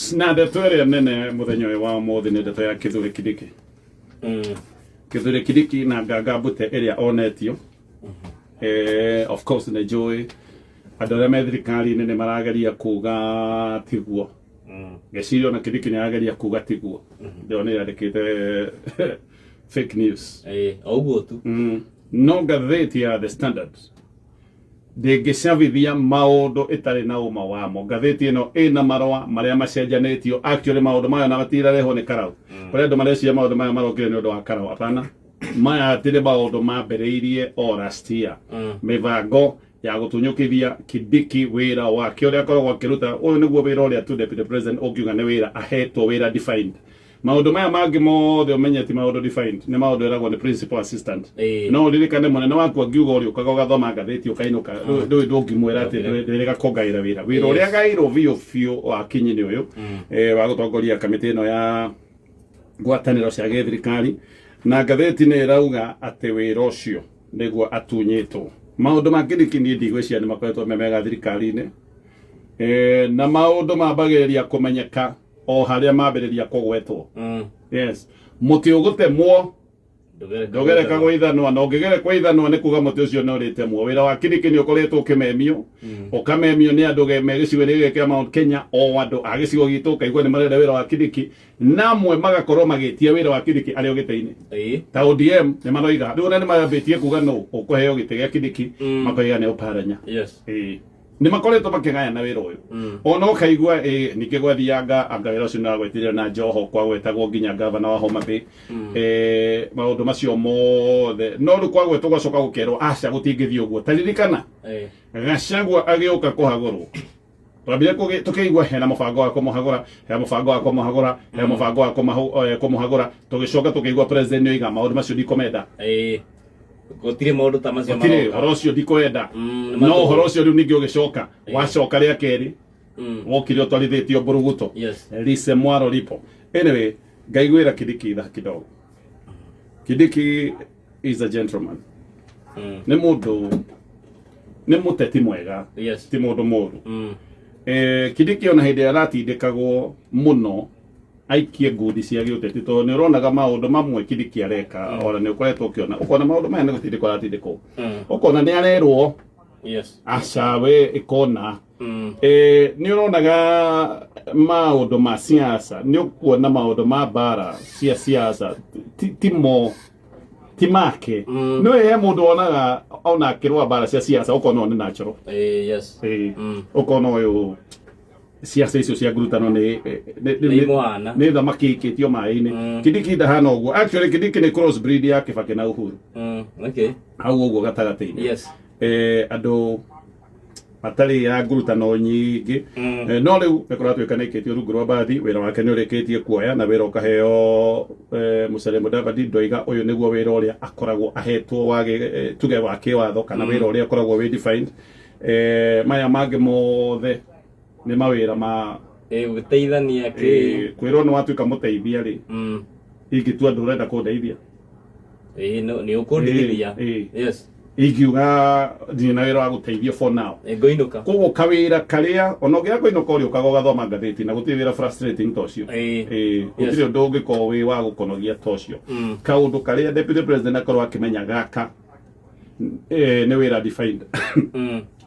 Yes, na ndeto ĩrĩa nene mũthenya ũyũ wa ũmũthĩ nĩ ndeto ya Kithure Kindiki. Kithure Kindiki na Nganga Mbute ĩrĩa onetio. Of course nĩ njũĩ andũ arĩa me thirikari-inĩ nĩ marageria kuga tiguo. Ngeciria ona Kindiki nĩ arageria kuga tiguo. Ndĩrona yandĩkĩte fake news. Ũguo tu. No ngathĩti ya The Standard ndĩngĩcabithia maũndũ ĩtarĩ na ũma wamo. Ngathĩti ĩno ĩna marũa marĩa macenjanĩtio, actually maũndũ maya na matirarehwo nĩ Karau. Kũrĩa andũ mareciria maũndũ maya marokire nĩ ũndũ wa Karau. Hapana, maya tĩrĩ maũndũ mambĩrĩirie o last year. Mĩbango ya gũtunyũkithia Kindiki wĩra wake ũrĩa akoragwo akĩruta. Ũyũ nĩguo wĩra ũrĩa tu Deputy President ũngiuga nĩ wĩra ahetwo, wĩra defined. Maũndũ maya mangĩ mothe ũmenye ti maũndũ defined, nĩ maũndũ eragwo nĩ principal assistant. No ririkane mũnene waku angiuga ũrĩa ũkaga ũgathoma ngathĩti ũkainũka, ndũngĩmwĩra atĩ ndĩrĩga kũngaĩra wĩra ũrĩa agaĩrwo biũ wa kinyi nĩ ũyũ wa gũtongoria kamĩtĩ ĩno ya ngwatanĩro cia gĩthirikari, na ngathĩti nĩ ĩrauga atĩ wĩra ũcio nĩguo atunyĩtwo. Maũndũ ma Kindiki niĩ ndigwĩciria nĩ makoretwo me mega thirikari-inĩ, na maũndũ mambagĩrĩria kũmenyeka o harĩa mambĩrĩria kũgwetwo. Yes, mũtĩ ũgũtemwo ndũgereka gũithanwo, na ũngĩgerekwo ithanwo nĩ kuga mũtĩ ũcio nĩ ũrĩtemwo. Wĩra wa Kindiki nĩ ũkoretwo ũkĩmemio, ũkamemio nĩ andũ me gĩcigo-inĩ gĩkĩ kĩa Mount Kenya, o andũ a gĩcigo gitũ ũkaigua nĩ marenda wĩra wa Kindiki, na amwe magakorwo magĩtia wĩra wa Kindiki arĩ o gĩtĩ-inĩ. Ta ODM nĩ maroiga rĩu ona nĩ mambĩtie kuga no ũkũheo gĩtĩ gĩa Kindiki, makoiga nĩ Oparanya. Nĩ makoretwo makĩgayana wĩra ũyũ. Ona ũkaigua ningĩ gwathianga anga wĩra ũcio nĩwagwetirio na Njoho, kwa gwetagwo nginya gavana wa Homa Bay. Maũndũ macio mothe no rĩu kwagwetwo gũcoka gũkerwo aca gũtingĩthiĩ ũguo. Ta ririkana Gachagua agĩũka kũhagũrwo, twambire tũkĩigua hena mũbango wa kũmũhagũra, hena mũbango wa kũmũhagũra, hena mũbango wa kũmũhagũra, tũgĩcoka tũkĩigua president nĩoiga maũndũ macio ndikomenda. Gũtirĩ maũndũ ta macio maroka. Gũtirĩ, ũhoro ũcio ndikwenda. No ũhoro ũcio rĩu ningĩ ũgĩcoka, wacoka rĩa kerĩ wokire ũtwarithĩtio mbũrũgũtũ. Lise Mwaro Lipo. Anyway, ngaiguĩra Kindiki tha kidogo. Kindiki is a gentleman. Nĩ mũndũ, nĩ mũteti mwega, ti mũndũ mũũru. Kindiki ona hĩndĩ ĩrĩa aratindĩkagwo mũno aikie ngundi cia gĩũteti, tondũ nĩ ũronaga maũndũ mamwe Kindiki areka, ona nĩ ũkoretwo ũkĩona, ũkona maũndũ maya nĩ gũtindĩkwo aratindĩkwo, ũkona nĩ arerwo aca we ĩkona. Nĩ ũronaga maũndũ ma siasa, nĩ ũkuona maũndũ ma mbara cia siasa ti make. No ye mũndũ wonaga ona akĩrũa mbara cia siasa ũkona nĩ natural. Ũkona ũyũ siasa icio cia ngurutano nĩ thamaki ikĩtio maĩ-inĩ. Kindiki ndahana ũguo. Actually Kindiki nĩ cross breed ya Kibaki na Uhuru. Hau ũguo gatagatĩ-inĩ. Andũ matarĩ ya ngurutano nyingĩ, no rĩu nĩ kũratuĩka nĩ ikĩtio rungu rwa mbathi. Wĩra wake nĩ ũrĩkĩtie kuoya na wĩra ũkaheo Musalia Mudavadi. Ndoiga ũyũ nĩguo wĩra ũrĩa akoragwo ahetwo tuge wa kĩwatho, kana wĩra ũrĩa akoragwo wĩ defined. Maya mangĩ mothe nĩ mawĩra ma gũteithania kwĩrwo nĩ watuĩka mũteithia rĩ, ingĩtua ndũrenda kũndeithia nĩ ũkũndeithia. Ingiuga ndirĩ na wĩra wa gũteithio for now, koguo kawĩra karĩa ona ũngĩaga kũinũka ũrĩũkaga ũgathoma ngathĩti, na gũtirĩ wĩra frustrating ta ũcio. Gũtirĩ ũndũ ũngĩkorwo wĩ wa gũkonogia ta ũcio. Kaũndũ karĩa Deputy President akorwo akĩmenya gaka nĩ wĩra defined,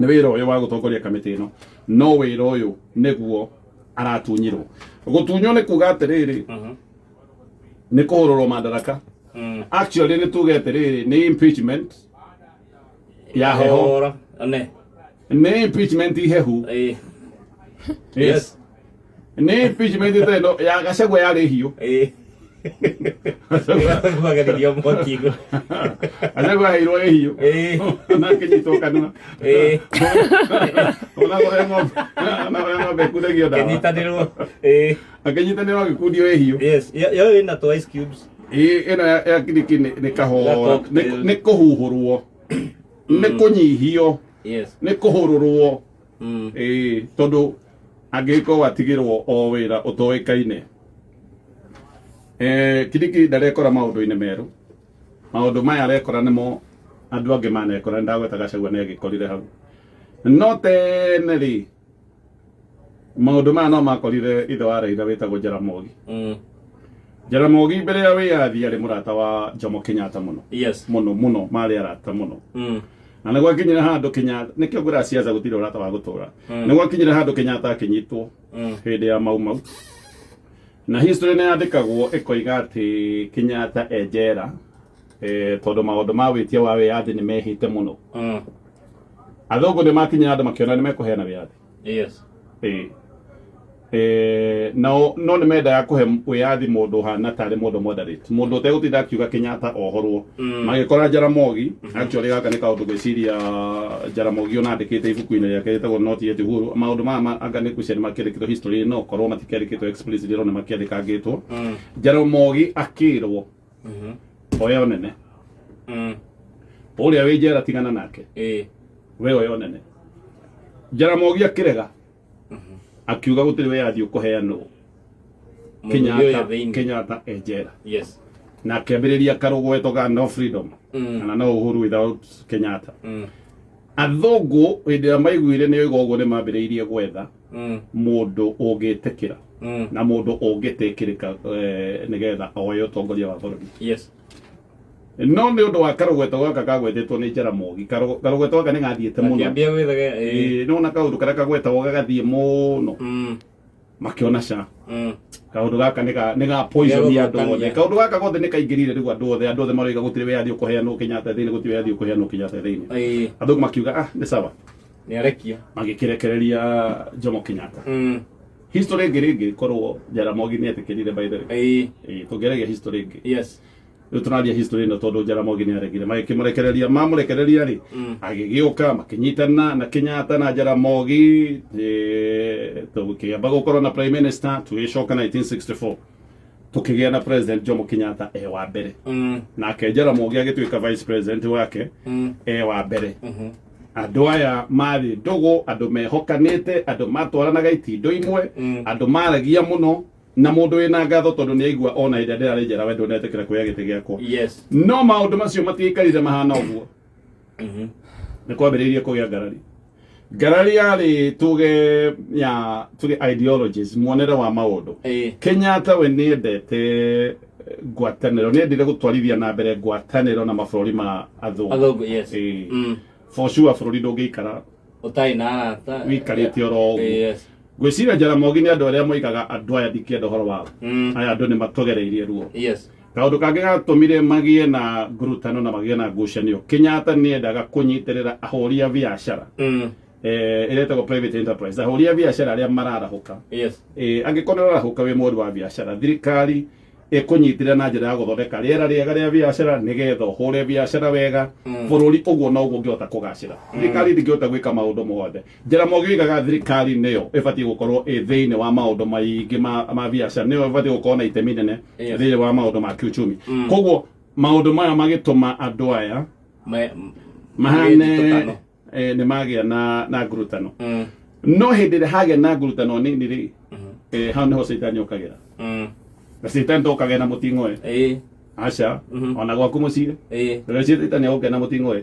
nĩ wĩra ũyũ wa gũtongoria kamĩtĩ ĩno, no wĩra ũyũ nĩguo aratunyirwo. Gũtunywo nĩ kuga atĩrĩrĩ, nĩ kũhũrũrwo madaraka. Actually nĩ tuge atĩrĩrĩ, nĩ impeachment ya heho, nĩ impeachment ihehu. Nĩ impeachment ĩno ya Gachagua yarĩ hiũ. Gachagua aheirwo ĩ hiũ na akĩnyitwo kanua, ona ng'ombe ĩkundagio ndawa, akĩnyitanĩrwo agĩkundio ĩ hiũ. Yo ĩna twa ice cubes. Ĩno ya Kindiki nĩ kahora, nĩ kũhuhũrwo, nĩ kũnyihio, nĩ kũhũrũrwo. Tondũ angĩkorwo atigĩrwo o wĩra ũtoĩkaine. Kindiki ndarekora maũndũ-inĩ merũ. Maũndũ maya arekora nĩmo andũ angĩ manekora. Ndagweta Gachagua nĩ agĩkorire hau. No tene rĩ, maundu maya no makorire ithe wa Raila wetagwo Jaramogi. Mm. Jaramogi mbere ya wiyathi ari murata wa Jomo Kenyatta muno. Yes. Muno mari arata muno. Mm. Na nä gwakinyire handå Kenyatta nä kä å ngå ra ciaca gå tirä å rata wa gå tå ra nä gwakinyire handå Kenyatta akänyitwo hä ndä ya mau na history nä yandä kagwo ä koiga atä Kenyatta enjera tondå maå ndå ma wä tia wa wä yathä nä mehä te må no athångå nä makinya andå makä ona nä mekå heana wä yathä Yes. no nä mendaga kå he wä yathi må ndå hana tarä må ndå moderate må ndå å tegå tinda akiuga Kenyatta ohorwo magä kora Jaramogi actually gaka nä kaå ndå gwä ciria Jaramogi ona andä kä te ibuku-inä rä ake rä tagwo not yet Uhuru maå ndå maya anga nä kucia nä makä rä kä two history no korwo matikä two explicitly ro nä makä andä kangä two Jaramogi akä rwo oye o nene å rä a wä njera tigana nake we oye o nene Jaramogi akä rega akiuga gå tirä wä yathi å kå heanwo Kenyatta enjera. Yes. Na akä ambä rä ria karå ga no freedom kana no Uhuru without Kenyatta athångå hä ndä ä rä a maiguire nä oiga å guo nä mambä rä irie gwetha må ndå å ngä tä kä ra na må ndå å ngä tä kä rä ka nä getha oe å tongoria wa bå rå ri. Yes. No nä å ndå wa karå gaka kagwetetwo nä Jaramogi karå gaka nä gathiä te må no nona kaå ndå karä a kagwetagwo gagathiä må no makä ona ca kaå ndå gaka nä ga poison andå othe kaå ndå gaka gothe nä kaingä rire rä u andå othe maroiga gå tirä wä yathi å kå heanwo Kenyatta thä inä gå tirä wä yathi å kå heanwo Kenyatta thä inä athå makiuga nä sawa nä arekio magä kä rekereria Jomo Kenyatta. History ĩngĩ rĩngĩ korwo Jaramogi nĩ etĩkĩrire by the way tå ngä aragia history ĩngĩ rä u tå raria history ĩno tondå Jaramogi nĩ aregire magä må rekereria rä agä gä å ka makä nyitana na Kenyatta na Jaramogi tå kä amba gå korwo na prime minister tå gä coka 1964 tå kä gä a na president Jomo Kenyatta wa mbere nake Jaramogi agä tuä ka vice president wake wa mbere andå aya marä ndågå andå mehokanä andå matwaranaga itindo imwe andå maragia må no na må ndå wä na ngatho tondå nä aigua ona hä ndä ä ndä rarä njera we ndå netä kä ra kuoya gä tä gä akwa no maå ndå macio matiikarire mahana å guo nä kwambä rä irie kå gä a ngarari yarä tuge ideologies muonere wa maå ndå Kenyatta we nä endete ngwatanä ro nä endire gå twarithia na mbere ngwatanä ro na mabå rå ri ma athå for sure bå rå ri ndå ngä ikara wikarä te oro å guo ngwä ciria Jaramogi nä andå arä a moigaga andå aya ndikä enda å horo wao aya andå nä matågereirie ruo kaå ndå kangä gatå mire magiä na ngurutano na magiä na ngucanio Kenyatta nä endaga kå nyitä rä ra ahå ri a biacara ä retagwo private enterprise ahå ri a biacara arä a mararahå ka angä korwo nä rarahå ka wä må ndå wa biacara thirikari ikunyitira na njira ya guthondeka riera riega ria biacara nigetha uhure biacara wega bururi uguo no uguo ngiota kugacira thirikari ndingihota gwika maundu mothe Jaramogi igaga thirikari niyo ibati gukorwo thiini wa maundu maingi ma biacara niyo ibati gukorwo na itemi nene thiini wa maundu ma kiuchumi koguo maundu maya magituma andu aya mahane ni magia na ngurutano no hindi ria hagia na ngurutano nini ri hau niho caitani okagira na Satan to kagena mutingo aca ona gwaku mucii rä Satan agåkena må tingo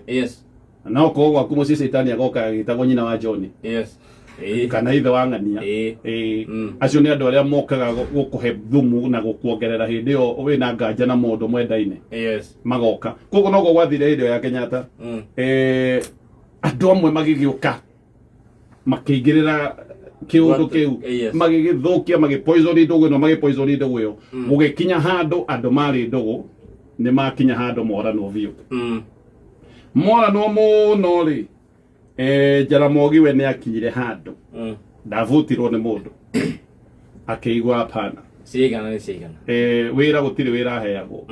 no korwo gwaku mucii Satan agoka gitagwo nyina wa John kana ithe wa ng'ania acio nä andå arä a mokaga gå kå he thumu na gå kuongerera hä ndä ä yo wä na nganja na må ndå mwendaine magoka koguo noguo gwathire hä ndä ä yo ya Kenyatta andå amwe magä gä å ka makä ingä rä ra kiundu kiu magigithukia magipoisoni ndugu no magipoisoni ndugu yo gugikinya handu andu mari ndugu ni makinya handu morano biu morano muno ri Jaramogi we ni akinyire handu ndavutirwo ni mundu akiigwa apana cigana wira gutiri wira heagwo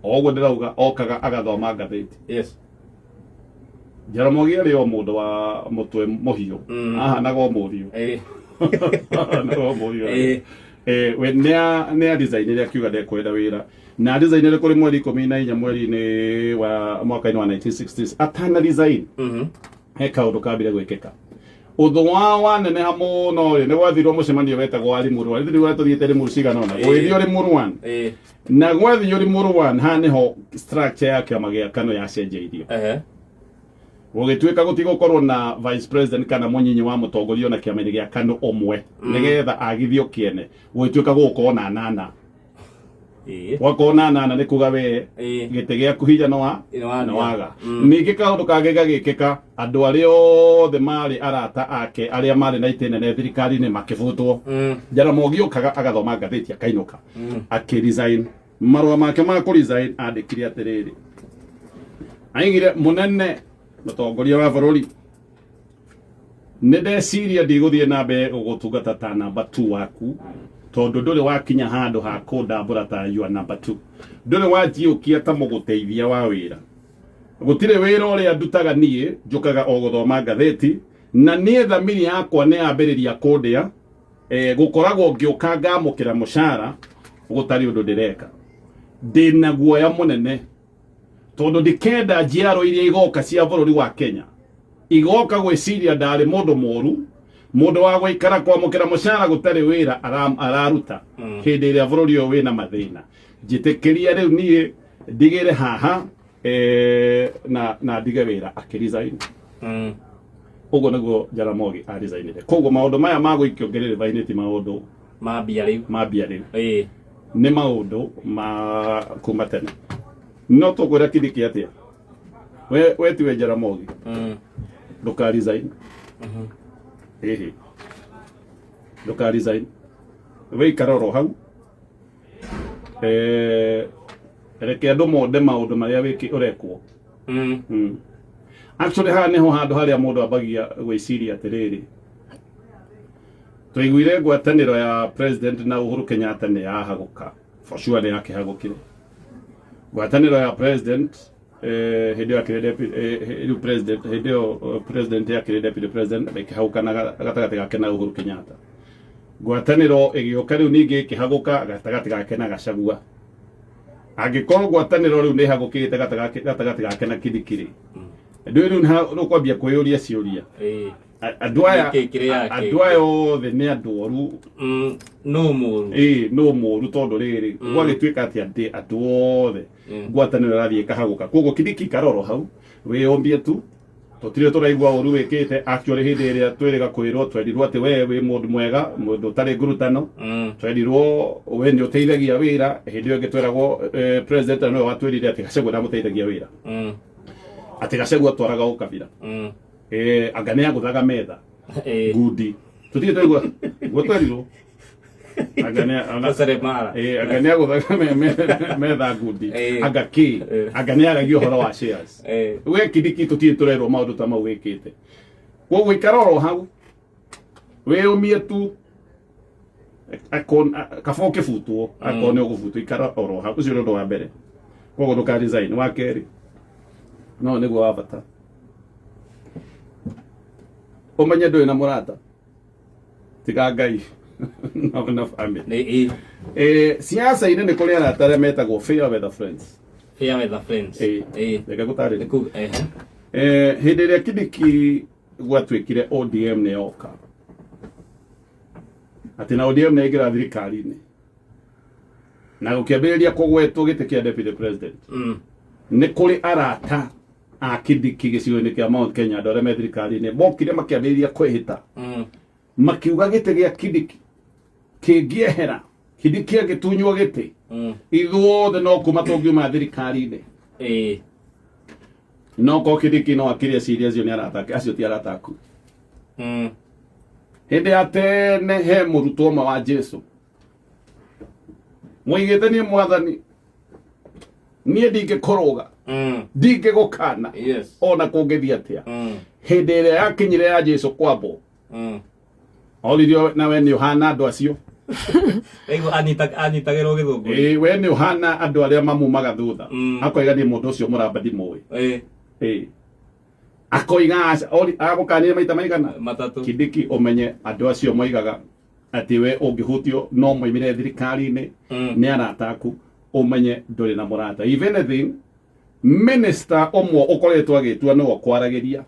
oguo ndirauga okaga agathoma ngathĩti Jaramogi arĩ o mũndũ wa mũtwe mũhiũ ahanaga o mũriũ we nä a designire akiuga ndekwenda wĩra na designire kũrĩ mweri 14 mweri-inĩ wa mwaka-inĩ wa 1960s atana design he kaũndũ kambire gwĩkĩka ũthũ wa neneha mũno nĩ gwathirwo mũcemanio wetagwo wa Limuru ithuĩ nĩguo tũthiĩte Limuru cigana ũna gwĩthiĩ Limuru 1 na gwathiĩ Limuru 1 haha nĩho structure ya kĩama gĩa KANU yacenjeirio gugituika gutigokorwo na vice president kana munyinyi wa mutongoria na kiama gia KANU omwe nigetha agithio kiene gugituika gukorwo na nana wakona nana ni kuga we gite gia kuhija no waga ningi kaundu kage gagikika andu ari othe mari arata ake aria mari na itenene thirikari ni makivutwo Jaramogi okaga agathoma ngatheti akainuka akiresign marwa make ma ku resign andikire atiriri aingire munene mutongoria wa bururi ndeciria ndiguthie na mbere gugutungata ta number 2 waku tondu nduri wakinya handu ha kundambura ta you number 2 nduri wajiukia ta muguteithia wa wira gutire wira uria ndutaga nie njukaga o guthoma ngatheti na nie thamiri yakwa ne ambiriria kundia gukoragwo ngiuka ngamukira mushara gutari undu ndireka ndina guoya munene tondu ndikenda njiaro iria igoka cia bururi wa Kenya igoka gwiciria ndari mundu moru mundu wa gwikara kwamukira mushara gutari wira araruta hindi iria bururi uyu wina mathina njitikiria riu nie ndigire haha na ndige wira akirisign ugo naguo Jaramogi arisainire koguo maundu maya magwikiongerere vainiti maundu mambia riu ni maundu ma kuma tene no tukwira Kindiki atia we tiwe Jaramogi ndukarisign ndukarisign we ikaroro hau reke andu monde maundu maria wiki urekwo actually ha neho handu haria mundu ambagia gwiciria atiriri tuiguire ngwataniro ya president na Uhuru Kenyatta ni yahaguka for sure ni yakihagukire ngwataniro ya president hindi ya president hindi president ya deputy president ikihaguka na gatagati gake na Uhuru Kenyatta ngwataniro igioka riu ningi ikihaguka gatagati gake na Gachagua angikorwo ngwataniro riu ni hagukite gatagati gake na Kindiki ndu riu no kwambia kwiyuria ciuria andu aya othe ni andu oru no moru tondu riri gwagituika ati andu othe ngwataniro rathie kahaguka koguo Kindiki karoro hau wiombie tu tutire turaigua oru wikite actually hindi iria twiriga kwirwo twerirwo ati we mundu mwega mundu utari ngurutano twerirwo we ni uteithagia wira hindi iyo ngitweragwo president no watwirire ati Gachagua ndamuteithagia wira ati Gachagua twaraga ukabira agane aguthaga metha ngudi tutige twigua gutwerirwo agane aguthaga metha ngudi agane agagio horo wa shares we Kindiki tutige turerwo maundu ta mau wikite koguo ikaroro hau we umie tu kafoke futwo akone ugufutwo ikaroro hau ucio ndo wa mbere koguo nduka design wa keri no niguo wa bata umenye ndui na murata tiga Ngai na family siasa ine ni kuri arata aria metagwo fair weather friends reke gutari hindi iria Kindiki gwatwikire ODM ni yoka ati na ODM ni igira thirikari-ini na gukiambiriria kugwetwo giti kia deputy president ni kuri arata a Kindiki gicigo-ini kia Mount Kenya andu aria me thirikari-ini mokire makiambiriria kwihita makiuga giti gia Kindiki kingiehera Kindiki agitunywo giti ithuothe no kuma tungiuma thirikari-ini no ko Kindiki no akiria serious yo ni arata acio ti arata aku hindi atene he murutwo ma wa Jesu muigite ni mwathani nie ndingikoroga ndingigukana ona kungithia atia hindi iria yakinyire ya Jesu kwambo olirio na we ni uhana andu acio anyitagirwo githungu we ni uhana andu aria mamumaga thutha akoiga ni mundu ucio murabadi moe akoiga agukania maita maigana matatu Kindiki umenye andu acio moigaga ati we ungihutio no moimire thirikari-ini ni arata aku umenye nduri na murata if anything minister omwe ukoretwo agitua no kwaragiria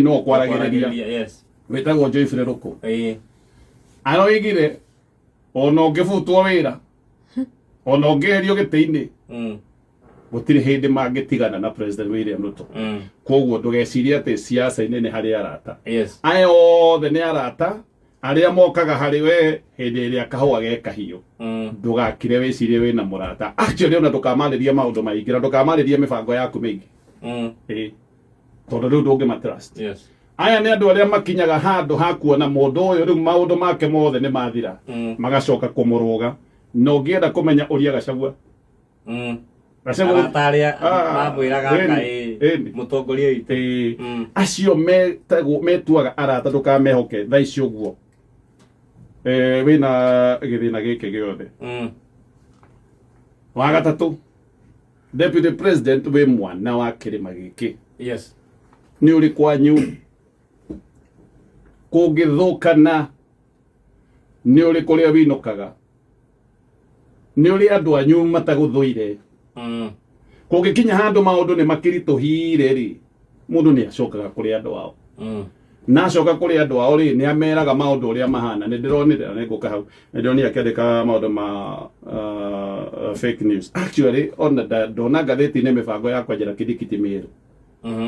no kwaragiria wetagwo Joyfrey Ruku aroigire ona ungibutwo wira ona ungiherio giti-ini gutiri hindi mangitigana na President William Ruto koguo ndugecirie ati siasa-inĩ nĩ harĩ arata aya othe nĩ arata arĩa mokaga harĩ we hĩndĩ ĩrĩa kahũa ge kahiũ ndũgakire wĩcirie wĩna mũrata actually ona ndũkamarĩrie maũndũ maingĩ na ndũkamarĩrie mĩbango yaku mĩingĩ tondũ rĩu ndũngĩmatrust aya nĩ andũ arĩa makinyaga handũ ha kuona mũndũ ũyũ rĩu maũndũ make mothe nĩ mathira magacoka kũmũrũga na ũngĩenda kũmenya ũrĩa Gachagua arataria mamwĩraga Ngai mũtongoria witũ acio metuaga arata ndũkamehoke thaa ici ũguo wĩna gĩthĩna gĩkĩ gĩothe wa gatatũ Deputy President wĩ mwana wa kĩrĩma gĩkĩ nĩ ũrĩ kwanyu kũngĩthũkana nĩ ũrĩ kũrĩa wĩinũkaga nĩ ũrĩ andũ anyu matagũthũire kũngĩkinya handũ maũndũ nĩ makĩritũhire rĩ mũndũ nĩ acokaga kũrĩ andũ ao na acoka kũrĩ andũ ao rĩ nĩ ameraga maũndũ ũrĩa mahana nĩ ndĩronire nĩ ngũka hau nĩ ndĩronire akĩandĩka maũndũ ma fake news actually ona ndona ngathĩti-inĩ mĩbango ya kwenjera kĩndikiti mĩerũ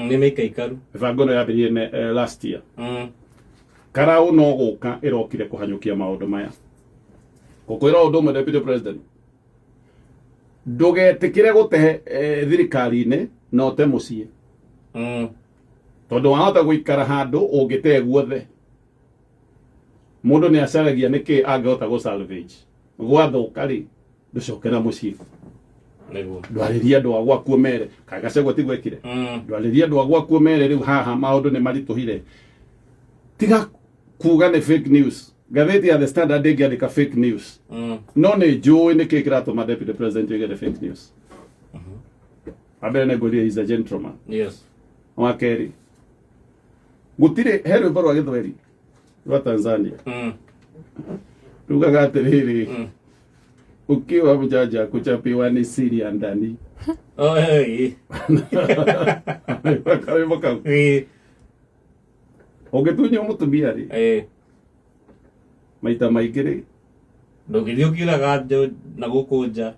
nĩ mĩikaikaru mĩbango ĩno yambĩrĩirie last year Karau no gũka ĩrokire kũhanyũkia maũndũ maya gũkwĩra ũndũ ũmwe Deputy President ndũgetĩkĩre gũtehe thirikari-inĩ na ũte mũciĩ tondũ wahota gũikara handũ ũngĩtehe guothe mũndũ nĩ acaragia nĩkĩ angĩhota gũsalvage gwathũka rĩ ndũcokera mũciĩ ndwarĩria andũ a gwaku mere kaĩ Gachagua ti gwekire ndwarĩria andũ a gwaku mere rĩu haha maũndũ nĩ maritũhire tiga kuga nĩ fake news gatheti ya The Standard ĩngĩandĩka fake news no nĩ njũĩ nĩkĩ kĩratũma Deputy President oige fake news abere ngũria is a gentleman wa kerĩ gũtirĩ he rwĩmbo rwa gĩthweri rwa Tanzania rugaga atĩrĩrĩ ukiwa mjanja kuchapiwa ni siri ya ndani ũngĩtunywo mũtumia rĩ maita maingĩ rĩ ndũgĩthiĩ ũkiuraga na gũkũ nja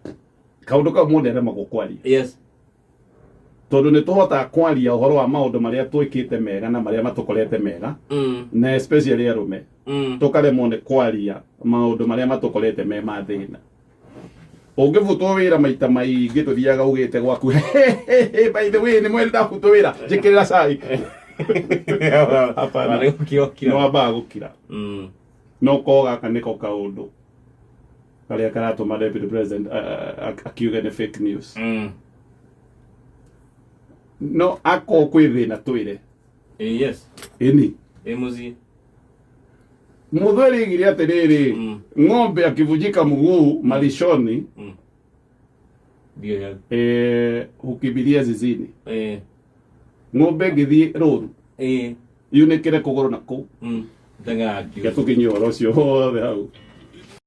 kaũndũ kau mũndũ arema gũkwaria tondũ nĩ tũhotaga kwaria ũhoro wa maũndũ marĩa twĩkĩte mega na marĩa matũkorete mega na especially arũme tũkaremwo nĩ kwaria maũndũ marĩa matũkorete me mathĩna ũngĩbutwo wĩra maita maingĩ tũthiaga ugĩte gwaku by the way nĩ mwene ndabutwo wĩra njĩkĩrĩra cai nĩ wambaga gũkira no ko gaka nĩko kaũndũ karĩa karatũma Deputy President akiuge nĩ fake news no ako kwĩ thĩna twĩre ĩni mũciĩ mũthũ erĩgire atĩrĩrĩ ng'ombe akivunjika mguu malishoni hukibiria zizini ng'ombe ngĩthiĩ rũru yunĩkĩre kũgũrũ na kũu gatukinyua ũhoro ũcio wothe hau